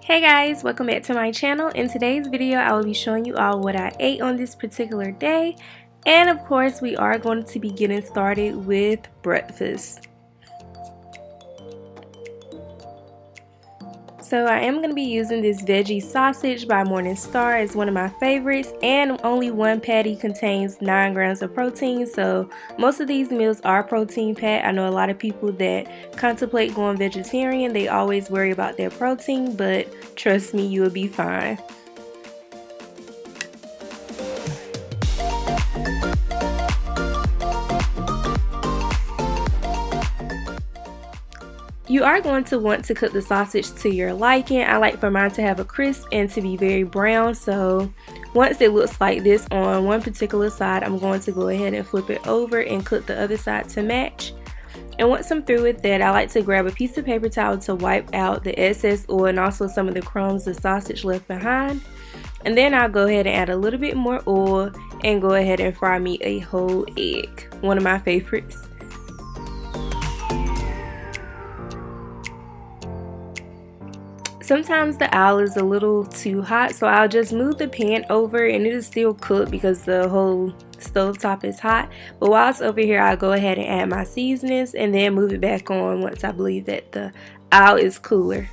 Hey guys, welcome back to my channel. In today's video I will be showing you all what I ate on this particular day, and of course we are going to be getting started with breakfast. So I am going to be using this veggie sausage by Morningstar as one of my favorites, and only one patty contains 9 grams of protein, so most of these meals are protein packed. I know a lot of people that contemplate going vegetarian, they always worry about their protein, but trust me, you will be fine. You are going to want to cook the sausage to your liking. I like for mine to have a crisp and to be very brown, so once it looks like this on one particular side, I'm going to go ahead and flip it over and cook the other side to match. And once I'm through with that, I like to grab a piece of paper towel to wipe out the excess oil and also some of the crumbs the sausage left behind. And then I'll go ahead and add a little bit more oil and go ahead and fry me a whole egg, one of my favorites. Sometimes the oil is a little too hot, so I'll just move the pan over and it'll still cook because the whole stove top is hot. But while it's over here, I'll go ahead and add my seasonings and then move it back on once I believe that the oil is cooler.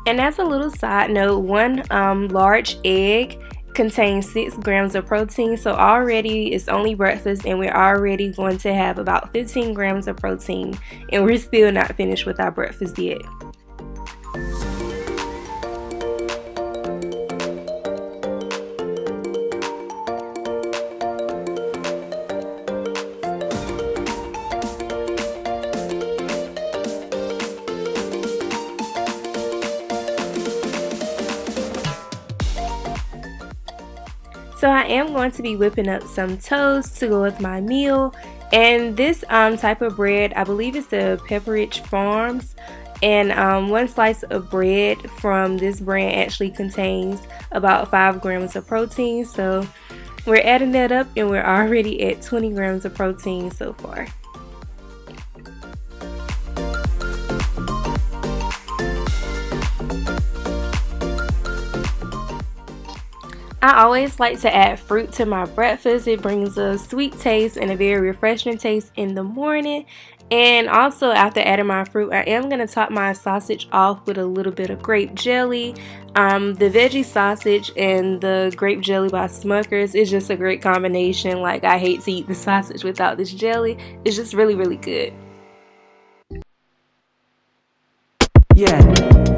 And as a little side note, one large egg contains 6 grams of protein, so already it's only breakfast and we're already going to have about 15 grams of protein, and we're still not finished with our breakfast yet. So I am going to be whipping up some toast to go with my meal, and this type of bread, I believe it's the Pepperidge Farms, and one slice of bread from this brand actually contains about 5 grams of protein, so we're adding that up and we're already at 20 grams of protein so far. I always like to add fruit to my breakfast. It brings a sweet taste and a very refreshing taste in the morning. And also after adding my fruit, I am going to top my sausage off with a little bit of grape jelly. The veggie sausage and the grape jelly by Smucker's is just a great combination. Like, I hate to eat the sausage without this jelly. It's just really, really good. Yeah.